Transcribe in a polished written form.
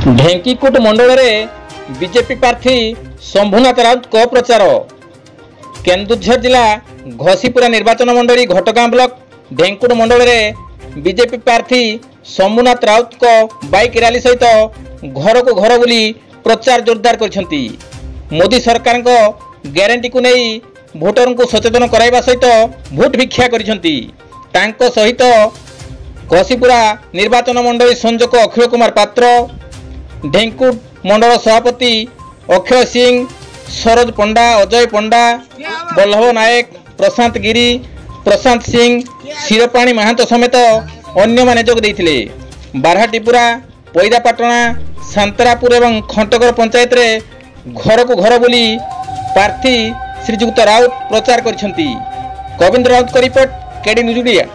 ढेंकीकुट मंडल में बीजेपी प्रार्थी शंभुनाथ राउत को प्रचार। केन्दुझर जिला घसीपुरा निर्वाचन मंडली घटगां ब्लॉक ढेंकुट मंडल में बीजेपी प्रार्थी शंभुनाथ राउत को बाइक रैली सहित घर को घर बुली प्रचार जोरदार कर मोदी सरकार को ग्यारंटी को नहीं भोटर को सचेतन कराइबा सहित भोट भिक्षा कर सहित घसीपुरा निर्वाचन मंडली संयोजक अखिल कुमार पात्र, ढेंकुट मंडल सभापति अक्षय सिंह, सरोज पंडा, अजय पंडा, बल्लभ नायक, प्रशांत गिरी, प्रशांत सिंह, शिरपाणी महांतो समेत अन्य माने जोग देइथिले। बारहाटीपुरा, पैदापाटना, सांतरापुर एवं खंटगर पंचायत रे घर को घर बुली प्रार्थी श्रीजुक्त राउत प्रचार करिसेंती। गोविंद राउत को रिपोर्ट, केडी न्यूज इंडिया।